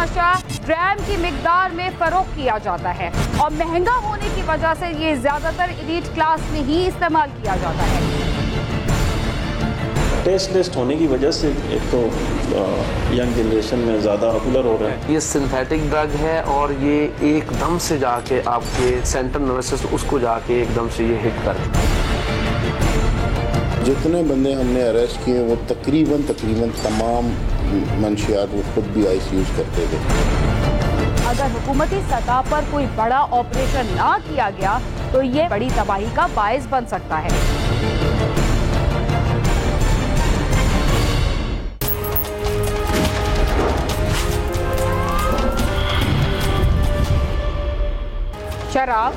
नशा ग्राम की मिकदार में फरोख्त किया जाता है और महंगा होने की वजह से ये ज्यादातर एलीट क्लास में ही इस्तेमाल किया जाता है। टेस्ट होने की वजह से एक तो यंग जनरेशन में ज़्यादा पॉपुलर हो रहा है। ये सिंथेटिक ड्रग है और ये एकदम से जाके आपके सेंट्रल नर्वस सिस्टम उसको जाके एकदम से ये हिट करता है। जितने बंदे हमने अरेस्ट किए वो तकरीबन तमाम मंशियात वो खुद भी आइस यूज करते थे। अगर हुकूमती सतह पर कोई बड़ा ऑपरेशन ना किया गया तो ये बड़ी तबाही का बायस बन सकता है। शराब,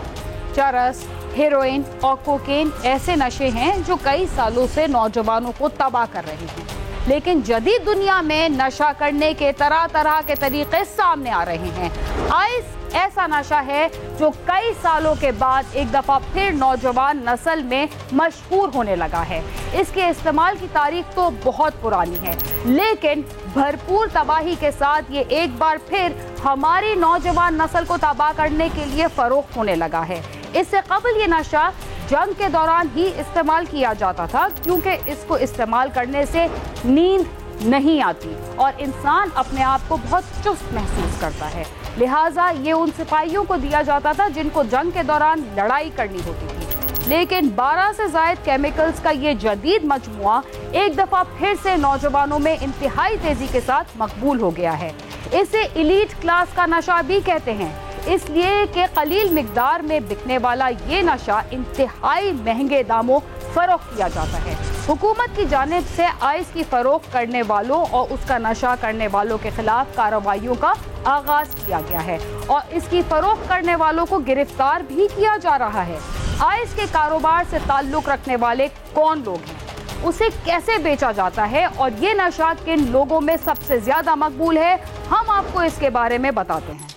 चरस, हेरोइन और कोकेन ऐसे नशे हैं जो कई सालों से नौजवानों को तबाह कर रहे हैं। लेकिन जदीद दुनिया में नशा करने के तरह तरह के तरीके सामने आ रहे हैं। आइस ऐसा नशा है जो कई सालों के बाद एक दफा फिर नौजवान नस्ल में मशहूर होने लगा है। इसके इस्तेमाल की तारीख तो बहुत पुरानी है, लेकिन भरपूर तबाही के साथ ये एक बार फिर हमारी नौजवान नस्ल को तबाह करने के लिए फरोख्त होने लगा है। इससे कबल ये नशा जंग के दौरान ही इस्तेमाल किया जाता था, क्योंकि इसको इस्तेमाल करने से नींद नहीं आती और इंसान अपने आप को बहुत चुस्त महसूस करता है। लिहाजा ये उन सिपाहियों को दिया जाता था जिनको जंग के दौरान लड़ाई करनी होती थी। लेकिन 12 से ज़ायद केमिकल्स का ये जदीद मजमुआ एक दफ़ा फिर से नौजवानों में इंतहाई तेज़ी के साथ मकबूल हो गया है। इसे एलीट क्लास का नशा भी कहते हैं, इसलिए कि कलील मिकदार में बिकने वाला ये नशा इंतहाई महंगे दामों फरोख्त किया जाता है। हुकूमत की जानिब से आइस की फरोख्त करने वालों और उसका नशा करने वालों के खिलाफ कार्रवाइयों का आगाज किया गया है और इसकी फरोख्त करने वालों को गिरफ्तार भी किया जा रहा है। आइस के कारोबार से ताल्लुक रखने वाले कौन लोग हैं, उसे कैसे बेचा जाता है और ये नशा किन लोगों में सबसे ज्यादा मकबूल है, हम आपको इसके बारे में बताते हैं।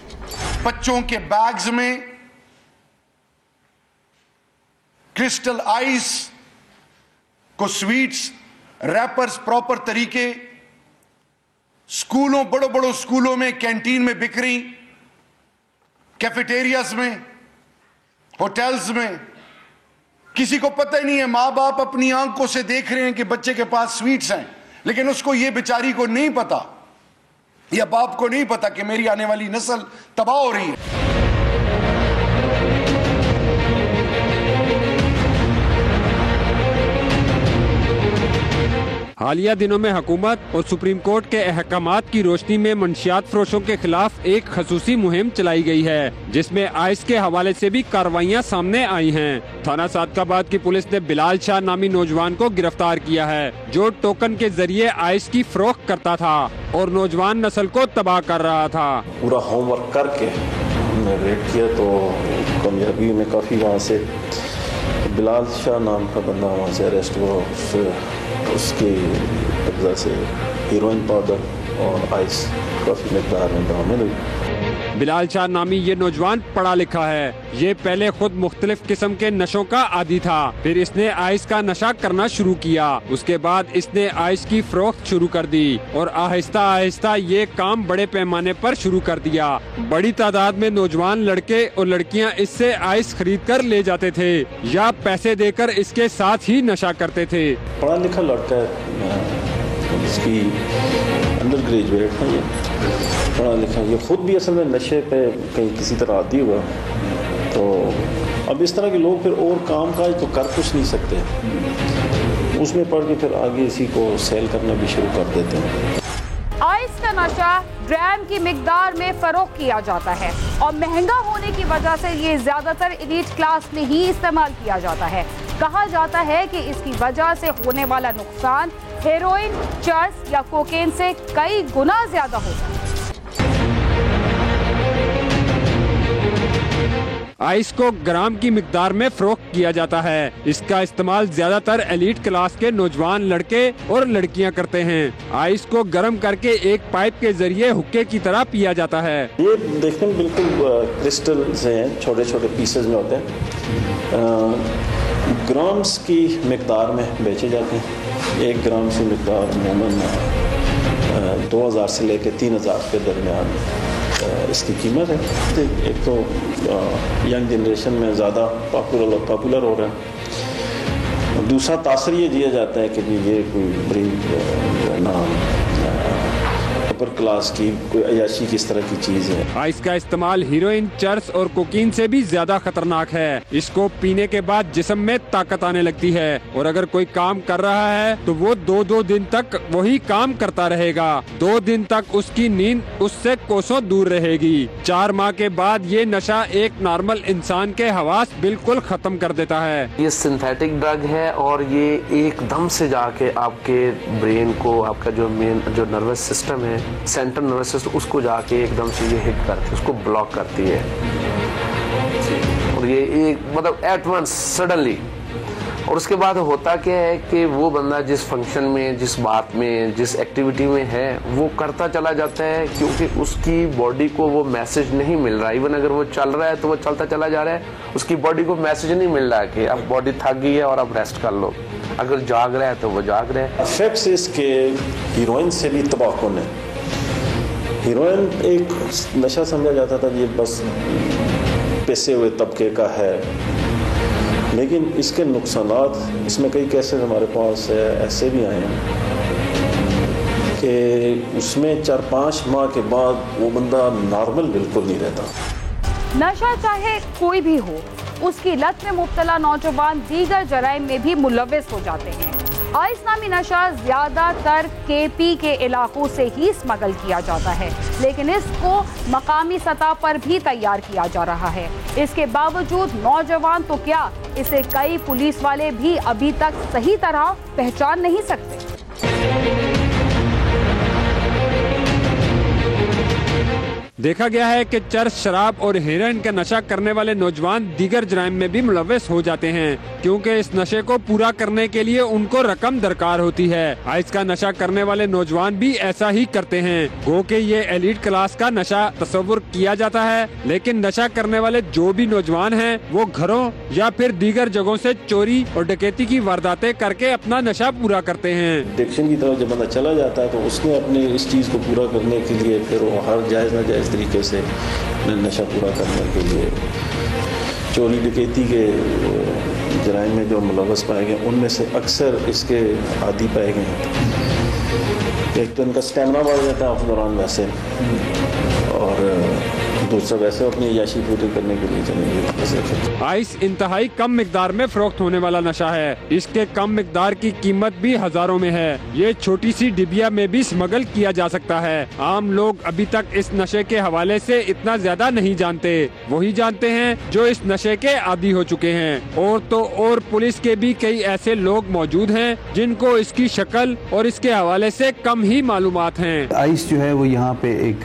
बच्चों के बैग्स में क्रिस्टल आइस को स्वीट्स रैपर्स प्रॉपर तरीके स्कूलों बड़ों स्कूलों में कैंटीन में बिक रही, कैफेटेरियाज में, होटल्स में। किसी को पता ही नहीं है, माँ बाप अपनी आंखों से देख रहे हैं कि बच्चे के पास स्वीट्स हैं, लेकिन उसको ये बेचारी को नहीं पता या बाप को नहीं पता कि मेरी आने वाली नस्ल तबाह हो रही है। हालिया दिनों में हुकूमत और सुप्रीम कोर्ट के अहकामात की रोशनी में मंशियात फरोशों के खिलाफ एक खसूसी मुहिम चलाई गई है, जिसमें आइस के हवाले से भी कार्रवाइयां सामने आई हैं। थाना सादकाबाद की पुलिस ने बिलाल शाह नामी नौजवान को गिरफ्तार किया है, जो टोकन के जरिए आइस की फरोख्त करता था और नौजवान नस्ल को तबाह कर रहा था। पूरा होमवर्क करके हमने रेड किया तो कामयाबी में काफ़ी वहाँ से बिलाल शाह नाम का बंदा वहाँ से अरेस्ट हुआ। उसकी वजह से हीरोइन पाउडर और आइस काफ़ी मकदार में बरामद हुई। बिलाल शाह नामी ये नौजवान पढ़ा लिखा है। ये पहले खुद मुख्तलिफ किस्म के नशों का आदी था, फिर इसने आइस का नशा करना शुरू किया। उसके बाद इसने आइस की फरोख्त शुरू कर दी और आहिस्ता आहिस्ता ये काम बड़े पैमाने पर शुरू कर दिया। बड़ी तादाद में नौजवान लड़के और लड़कियां इससे आइस खरीद कर ले जाते थे या पैसे देकर इसके साथ ही नशा करते थे। पढ़ा लिखा लड़का है, इसकी अंडर ग्रेजुएट है, ये पढ़ा लिखा, ये खुद भी असल में नशे पे कहीं किसी तरह आती हुआ। तो अब इस तरह के लोग फिर और काम काज तो कर कुछ नहीं सकते, उसमें पढ़ के फिर आगे इसी को सेल करना भी शुरू कर देते हैं। आइस का नशा ग्राम की मिकदार में फरोख्त किया जाता है और महंगा होने की वजह से ये ज्यादातर एलीट क्लास में ही इस्तेमाल किया जाता है। कहा जाता है कि इसकी वजह से होने वाला नुकसान हेरोइन, चर्स या कोकेन से कई गुना ज्यादा होता है। आइस को ग्राम की मिकदार में फरोख्त किया जाता है। इसका इस्तेमाल ज्यादातर एलीट क्लास के नौजवान लड़के और लड़कियां करते हैं। आइस को गर्म करके एक पाइप के जरिए हुक्के की तरह पिया जाता है। ये देखने में बिल्कुल क्रिस्टल से हैं, छोटे छोटे पीसेज में होते हैं। ग्राम्स की मिकदार में बेचे जाते हैं। 1 ग्राम से मिकदार अमूमन 2000 से लेकर 3000 के दरमियान इसकी कीमत है। एक तो यंग जनरेशन में ज़्यादा पॉपुलर हो रहा है, दूसरा तासर ये दिया जाता है कि ये कोई बड़ी ना अपर क्लास की कोई अयाशी किस तरह की चीज़ है। आइस का इस्तेमाल हीरोइन, चर्स और कोकीन से भी ज्यादा खतरनाक है। इसको पीने के बाद जिस्म में ताकत आने लगती है और अगर कोई काम कर रहा है तो वो 2-2 दिन तक वही काम करता रहेगा। 2 दिन तक उसकी नींद उससे कोसों दूर रहेगी। 4 माह के बाद ये नशा एक नॉर्मल इंसान के हवास बिल्कुल खत्म कर देता है। ये सिंथेटिक ड्रग है और ये एकदम से जाके आपके ब्रेन को, आपका जो मेन जो नर्वस सिस्टम है, सेंट्रल नर्वस सिस्टम, उसको जाके एकदम से ये हिट करती है, उसको ब्लॉक करती है। और ये एक मतलब एट वंस सडनली। और उसके बाद होता क्या है कि वो बंदा जिस फंक्शन में, जिस बात में, जिस एक्टिविटी में है वो करता चला जाता है, क्योंकि उसकी बॉडी को वो मैसेज नहीं मिल रहा। इवन अगर वो चल रहा है तो वो चलता चला जा रहा है, उसकी बॉडी को मैसेज नहीं मिल रहा है कि अब बॉडी थक गई है और अब रेस्ट कर लो। अगर जाग रहा है तो वो जाग रहा है। इफेक्ट्स इसके हीरोइन से भी तबाहकुन है। हीरोइन एक नशा समझा जाता था, ये बस पैसे हुए तबके का है, लेकिन इसके नुकसानात, इसमें कई केसेस हमारे पास ऐसे भी आए हैं कि उसमें 4-5 माह के बाद वो बंदा नॉर्मल बिल्कुल नहीं रहता। नशा चाहे कोई भी हो, उसकी लत में मुब्तला नौजवान दीगर जराइम में भी मुलव्वस हो जाते हैं। आइस नामी नशा ज्यादातर केपी के इलाकों से ही स्मगल किया जाता है, लेकिन इसको मकामी सतह पर भी तैयार किया जा रहा है। इसके बावजूद नौजवान तो क्या, इसे कई पुलिस वाले भी अभी तक सही तरह पहचान नहीं सकते। देखा गया है कि चरस, शराब और हेरोइन का नशा करने वाले नौजवान दीगर जराइम में भी मुलव्वस हो जाते हैं, क्योंकि इस नशे को पूरा करने के लिए उनको रकम दरकार होती है। आइस का नशा करने वाले नौजवान भी ऐसा ही करते हैं। गो के ये एलीट क्लास का नशा तस्वुर किया जाता है, लेकिन नशा करने वाले जो भी नौजवान हैं वो घरों या फिर दीगर जगहों से चोरी और डकैती की वारदातें करके अपना नशा पूरा करते हैं। एडिक्शन की तरफ जब बंदा चला जाता है तो उसने अपने इस चीज़ को पूरा करने के लिए फिर वो हर जायज़ नाजायज़ तरीके से नशा पूरा करने के लिए चोरी डकैती के जराइम में जो मुलव्वस पाए गए उनमें से अक्सर इसके आदी पाए गए हैं। एक तो इनका स्टैमिना बढ़ जाता है उस दौरान वैसे, और दूसरा वैसे अपनी याशी पूरी करने के लिए चलेंगे। आइस इंतहाई कम मिकदार में फरोख्त होने वाला नशा है। इसके कम मिकदार की कीमत भी हजारों में है। ये छोटी सी डिबिया में भी स्मगल किया जा सकता है। आम लोग अभी तक इस नशे के हवाले से इतना ज्यादा नहीं जानते, वही जानते हैं जो इस नशे के आदी हो चुके हैं। और तो और पुलिस के भी कई ऐसे लोग मौजूद हैं जिनको इसकी शक्ल और इसके हवाले से कम ही मालूमात हैं। आइस जो है वो यहाँ पे एक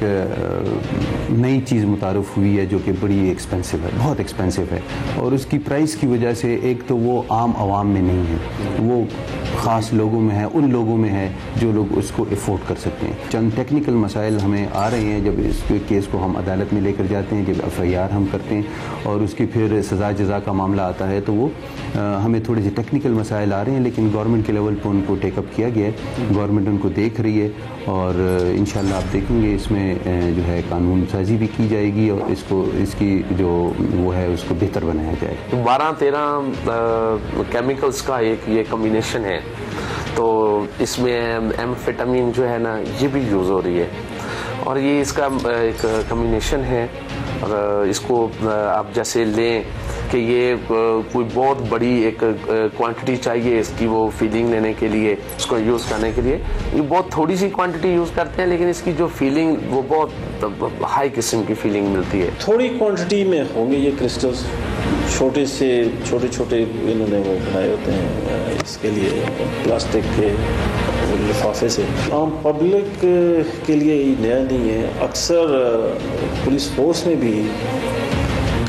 नई चीज़ मुतारुफ हुई है जो कि बड़ी एक्सपेंसिव है, बहुत एक्सपेंसिव है, और उसकी प्राइस की वजह से एक तो वो आम आवाम में नहीं है, वो ख़ास लोगों में है, उन लोगों में है जो लोग उसको अफोर्ड कर सकते हैं। चंद टेक्निकल मसाइल हमें आ रहे हैं जब इस केस को हम अदालत में लेकर जाते हैं, जब FIR हम करते हैं और उसकी फिर सज़ा जज़ा का मामला आता है तो वो हमें थोड़े से टेक्निकल मसाइल आ रहे हैं, लेकिन गवर्नमेंट के लेवल पर उनको टेकअप किया गया है, गवर्नमेंट उनको देख रही है और इंशाल्लाह आप देखेंगे इसमें जो है कानून साजी भी की जाएगी और इसकी जो वो है उसको बेहतर बनाया जाएगा। 12-13 केमिकल्स का एक ये कम्बिनेशन है, तो इसमें एम्फेटामिन जो है ना ये भी यूज़ हो रही है और ये इसका एक कम्बिनेशन है। और इसको आप जैसे लें कि ये कोई बहुत बड़ी एक क्वांटिटी चाहिए इसकी, वो फीलिंग लेने के लिए, इसको यूज़ करने के लिए ये बहुत थोड़ी सी क्वांटिटी यूज़ करते हैं, लेकिन इसकी जो फीलिंग वो बहुत हाई किस्म की फीलिंग मिलती है। थोड़ी क्वांटिटी में होंगे ये क्रिस्टल्स, छोटे इन्होंने वो बनाए होते हैं इसके लिए प्लास्टिक के लिफाफे से। आम पब्लिक के लिए नया नहीं है। अक्सर पुलिस फोर्स में भी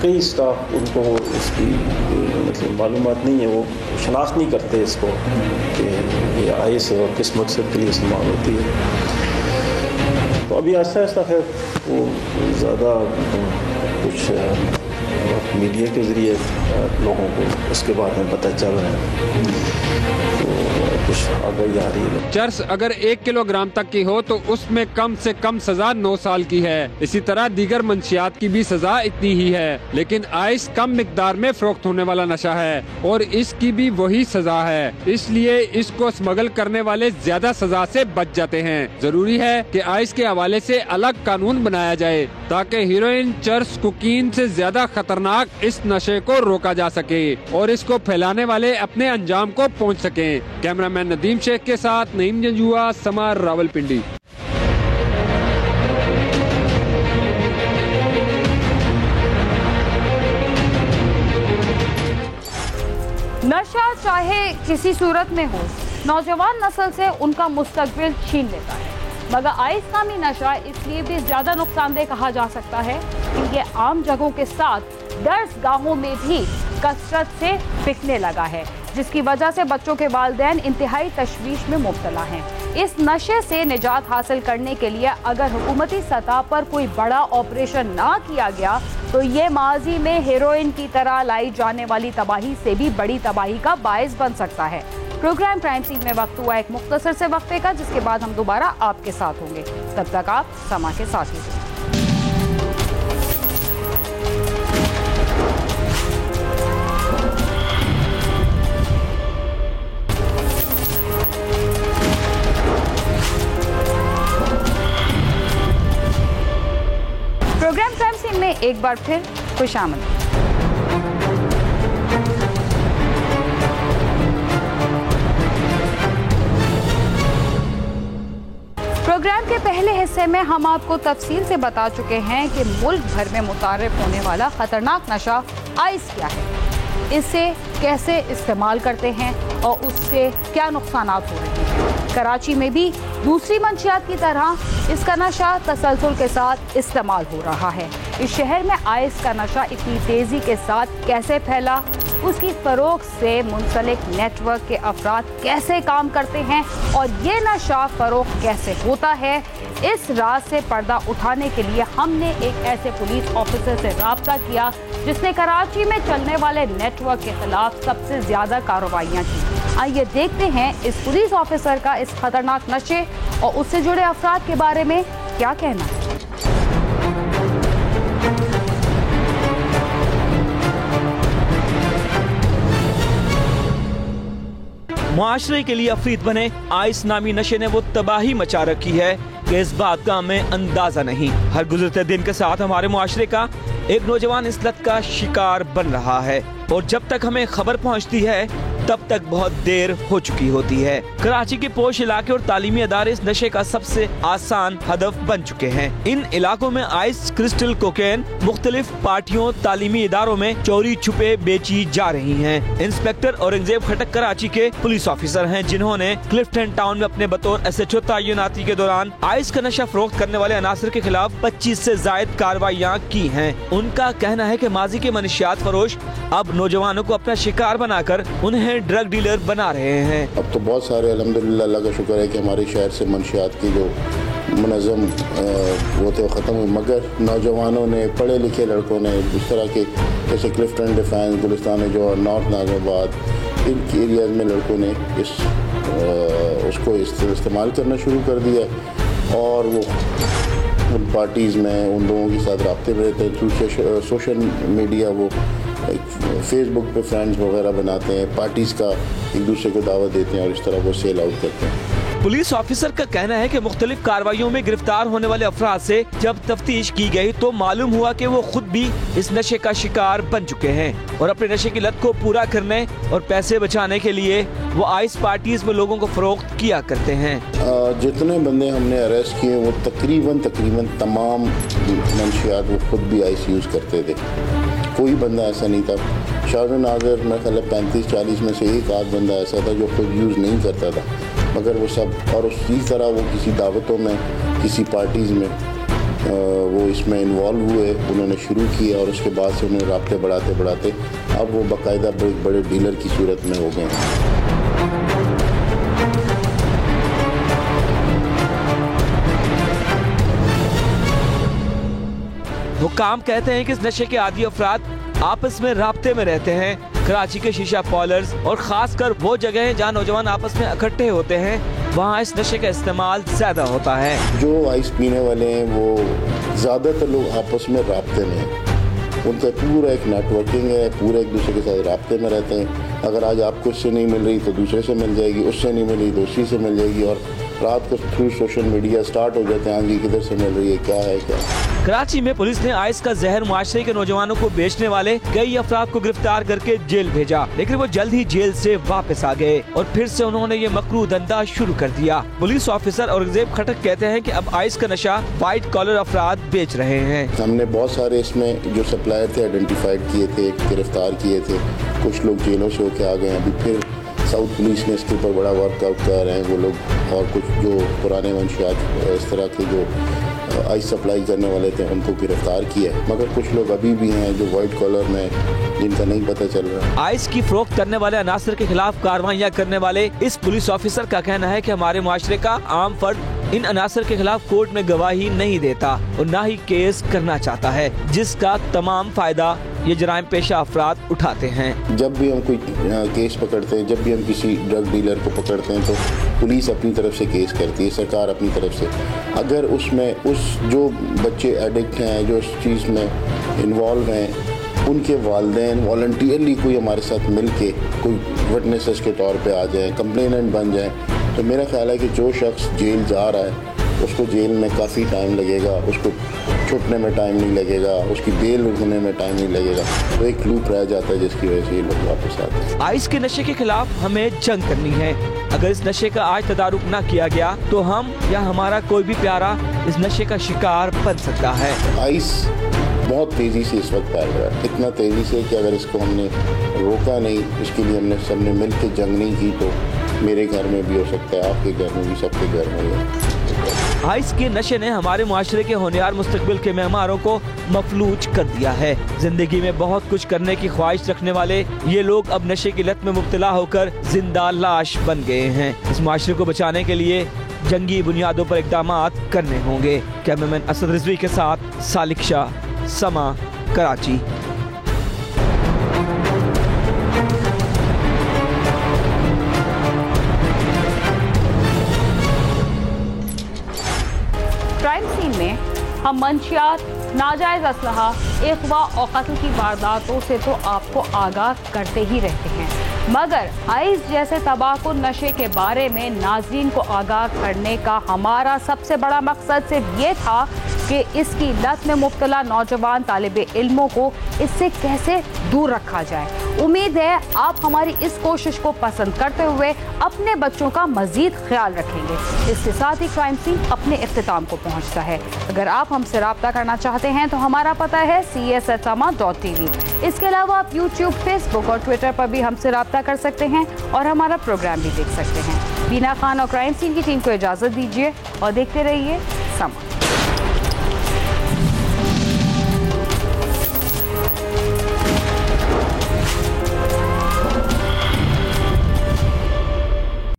कई स्टाफ उनको इसकी मतलब मालूमात नहीं है, वो शनाख्त नहीं करते इसको कि ये आइस और किस मकसद के लिए इस्तेमाल होती है। तो अभी आहिस्ता आहिस्ता है वो ज़्यादा कुछ मीडिया के ज़रिए लोगों को उसके बारे में पता चल रहा है। तो कुछ आगाही आ रही है। चर्स अगर 1 किलोग्राम तक की हो तो उसमें कम से कम सजा 9 साल की है। इसी तरह दीगर मंशियात की भी सजा इतनी ही है। लेकिन आइस कम मिकदार में फरोख्त होने वाला नशा है और इसकी भी वही सजा है, इसलिए इसको स्मगल करने वाले ज्यादा सजा से बच जाते हैं। जरूरी है कि आइस के हवाले से अलग कानून बनाया जाए ताकि हीरोइन, चर्स, कोकीन से ज्यादा खतरनाक इस नशे को रोका जा सके और इसको फैलाने वाले अपने अंजाम को पहुंच सकें। कैमरामैन नदीम शेख के साथ नईम जंजुआ, समा, रावलपिंडी। नशा चाहे किसी सूरत में हो, नौजवान नस्ल से उनका मुस्तकबिल छीन लेता है। मगर आइस नामी नशा इसलिए भी ज्यादा नुकसानदेह कहा जा सकता है कि ये आम जगहों के साथ दर्सगाहों में भी कसरत से बिकने लगा है, जिसकी वजह से बच्चों के वालिदैन इंतहाई तशवीश में मुब्तला हैं। इस नशे से निजात हासिल करने के लिए अगर हुकूमती सतह पर कोई बड़ा ऑपरेशन ना किया गया तो ये माजी में हेरोइन की तरह लाई जाने वाली तबाही से भी बड़ी तबाही का बायस बन सकता है। प्रोग्राम क्राइम सीन में वक्त हुआ एक मुख्तसर से वक्फे का, जिसके बाद हम दोबारा आपके साथ होंगे। तब तक आप समा के साथ ही रहिए। प्रोग्राम क्राइम सीन में एक बार फिर खुशामद। प्रोग्राम के पहले हिस्से में हम आपको तफसील से बता चुके हैं कि मुल्क भर में मुतारिफ होने वाला खतरनाक नशा आइस क्या है, इसे कैसे इस्तेमाल करते हैं और उससे क्या नुकसानात हो रहे हैं। कराची में भी दूसरी मंशियात की तरह इसका नशा तसलसल के साथ इस्तेमाल हो रहा है। इस शहर में आइस का नशा इतनी तेज़ी के साथ कैसे फैला, उसकी फरोख्त से मुंसलिक नेटवर्क के अफराद कैसे काम करते हैं और ये नशा फरोख्त कैसे होता है, इस राज से पर्दा उठाने के लिए हमने एक ऐसे पुलिस ऑफिसर से राब्ता किया जिसने कराची में चलने वाले नेटवर्क के खिलाफ सबसे ज्यादा कार्रवाइयाँ की। आइए देखते हैं इस पुलिस ऑफिसर का इस खतरनाक नशे और उससे जुड़े अफराद के बारे में क्या कहना है। मुआशरे के लिए अफरीद बने आइस नामी नशे ने वो तबाही मचा रखी है कि इस बात का हमें अंदाजा नहीं। हर गुजरते दिन के साथ हमारे मुआशरे का एक नौजवान इस लत का शिकार बन रहा है और जब तक हमें खबर पहुंचती है तब तक बहुत देर हो चुकी होती है। कराची के पोश इलाके और तालीमी अदारे इस नशे का सबसे आसान हदफ बन चुके हैं। इन इलाकों में आइस, क्रिस्टल, कोकेन मुख्तलिफ पार्टियों, तालीमी इदारों में चोरी छुपे बेची जा रही हैं। इंस्पेक्टर औरंगजेब खटक कराची के पुलिस ऑफिसर हैं जिन्होंने क्लिफ्टन टाउन में अपने बतौर SHO तैनाती के दौरान आइस का नशा फरोख्त करने वाले अनासर के खिलाफ 25 से जायद कार्रवाइयाँ की हैं। उनका कहना है कि माजी के मनशियात फरोश अब नौजवानों को अपना शिकार बनाकर उन्हें ड्रग डीलर बना रहे हैं। अब तो बहुत सारे अल्हम्दुलिल्लाह अल्लाह का शुक्र है कि हमारे शहर से मंशियात की जो मुनज़्ज़म वो तो ख़त्म हुई, मगर नौजवानों ने, पढ़े लिखे लड़कों ने इस तरह के जैसे क्लिफ्टन डिफेंस, गुलिस्तान जो नॉर्थ नाज़िमाबाद, इन एरियाज़ में लड़कों ने उसको इस्तेमाल करना शुरू कर दिया और वो उन पार्टीज़ में उन लोगों के साथ राब्ते में रहते हैं। थ्रू सोशल मीडिया वो फेसबुक पे फ्रेंड्स वगैरह बनाते हैं, पार्टीज़ का एक दूसरे को दावत देते हैं और इस तरह वो सेल आउट करते हैं। पुलिस ऑफिसर का कहना है कि मुख्तलिफ कार्रवाइयों में गिरफ्तार होने वाले अफराद से जब तफ्तीश की गई तो मालूम हुआ कि वो खुद भी इस नशे का शिकार बन चुके हैं और अपने नशे की लत को पूरा करने और पैसे बचाने के लिए वो आइस पार्टीज में लोगों को फरोख्त किया करते हैं। जितने बंदे हमने अरेस्ट किए वो तकरीबन तमाम मंशियात वो खुद भी आइस यूज़ करते थे। कोई बंदा ऐसा नहीं था। शाहरुख नाज़र मैं ख्याल 35-40 में से एक आध बंदा ऐसा था जो खुद यूज़ नहीं करता था, मगर वो सब और उसी तरह वो किसी दावतों में, किसी पार्टीज़ में वो इसमें इन्वॉल्व हुए, उन्होंने शुरू किया और उसके बाद से उन्हें राब्ते बढ़ाते अब वो बाकायदा बड़े डीलर की सूरत में हो गए हैं। हुक्काम कहते हैं कि इस नशे के आदी अफराद आपस में राब्ते में रहते हैं। कराची के शीशा पार्लर्स और खासकर वो जगह जहाँ नौजवान आपस में इकट्ठे होते हैं, वहाँ इस नशे का इस्तेमाल ज्यादा होता है। जो आइस पीने वाले हैं वो ज्यादातर लोग आपस में राब्ते में हैं। उनका पूरा एक नेटवर्किंग है, पूरे एक दूसरे के साथ राब्ते में रहते हैं। अगर आज आपको इससे नहीं मिल रही तो दूसरे से मिल जाएगी, उससे नहीं मिल रही तो उसी से मिल जाएगी, और रात को थ्रू सोशल मीडिया स्टार्ट हो जाते हैं, आगे किधर से मिल रही है, क्या है क्या। कराची में पुलिस ने आइस का जहर मुआशरे के नौजवानों को बेचने वाले कई अफराद को गिरफ्तार करके जेल भेजा, लेकिन वो जल्द ही जेल से वापस आ गए और फिर से उन्होंने ये मकरू धंधा शुरू कर दिया। पुलिस ऑफिसर औरंगजेब खटक कहते हैं कि अब आइस का नशा व्हाइट कॉलर अफराद बेच रहे हैं। हमने बहुत सारे इसमें जो सप्लायर थे आइडेंटिफाइड किए थे, गिरफ्तार किए थे, कुछ लोग जेलों से होके आ गए। अभी फिर साउथ पुलिस ने इसके ऊपर बड़ा वर्कआउट कर रहे हैं वो लोग, और कुछ जो पुराने मंशियात इस तरह के जो आइस सप्लाई करने वाले थे उनको गिरफ्तार किया है, मगर कुछ लोग अभी भी हैं जो व्हाइट कॉलर में, जिनका नहीं पता चल रहा। आइस की फरोख्त करने वाले अनासर के खिलाफ कार्रवाइयाँ करने वाले इस पुलिस ऑफिसर का कहना है कि हमारे मुआशरे का आम फर्द इन अनासर के खिलाफ कोर्ट में गवाही नहीं देता और न ही केस करना चाहता है, जिसका तमाम फायदा ये जराइम पेशा अफराद उठाते हैं। जब भी हम कोई केस पकड़ते हैं, जब भी हम किसी ड्रग डीलर को पकड़ते हैं, तो पुलिस अपनी तरफ से केस करती है, सरकार अपनी तरफ से। अगर उसमें उस जो बच्चे एडिक्ट हैं, जो इस चीज़ में इन्वॉल्व हैं, उनके वालिदैन वॉलंटियरली कोई हमारे साथ मिल के कोई विटनेसेस के तौर पे आ जाएं, कंप्लेनेंट बन जाएं, तो मेरा ख्याल है कि जो शख्स जेल जा रहा है उसको जेल में काफ़ी टाइम लगेगा, उसको छुटने में टाइम नहीं लगेगा, उसकी बेल होने में टाइम नहीं लगेगा, तो एक लूप रह जाता है जिसकी वजह से ये लोग वापस आते हैं। आइस के नशे के खिलाफ हमें जंग करनी है। अगर इस नशे का आज तदारुक न किया गया तो हम या हमारा कोई भी प्यारा इस नशे का शिकार बन सकता है। आइस बहुत तेज़ी से इस वक्त फैल रहा है, इतना तेज़ी से कि अगर इसको हमने रोका नहीं, इसके लिए हमने सबने मिल के जंग नहीं की, तो मेरे घर में भी हो सकता है, आपके घर में भी, सबके घर में भी। आइस के नशे ने हमारे मुआशरे के होनहार मुस्तकबिल के मेहमानों को मफलूज कर दिया है। जिंदगी में बहुत कुछ करने की ख्वाहिश रखने वाले ये लोग अब नशे की लत में मुब्तला होकर जिंदा लाश बन गए हैं। इस मुआशरे को बचाने के लिए जंगी बुनियादों पर इक़दामात करने होंगे। कैमरामैन असद रिजवी के साथ सालिक शाह, समा, कराची। क्राइम सीन में हम मंशियात, नाजायज असलहा, अगवा और कत्ल की वारदातों से तो आपको आगाह करते ही रहते हैं, मगर आइस जैसे तबाहकुन नशे के बारे में नाज़रीन को आगाह करने का हमारा सबसे बड़ा मकसद सिर्फ ये था कि इसकी लत में मुब्तला नौजवान तालिबे इल्मों को इससे कैसे दूर रखा जाए। उम्मीद है आप हमारी इस कोशिश को पसंद करते हुए अपने बच्चों का मजीद ख्याल रखेंगे। इसके साथ ही क्राइम सीन अपने इख्तिताम को पहुंचता है। अगर आप हमसे रब्ता करना चाहते हैं तो हमारा पता है cs@sama.tv। इसके अलावा आप YouTube, Facebook और Twitter पर भी हमसे रब्ता कर सकते हैं और हमारा प्रोग्राम भी देख सकते हैं। बीना खान और क्राइम सीन की टीम को इजाज़त दीजिए और देखते रहिए समा।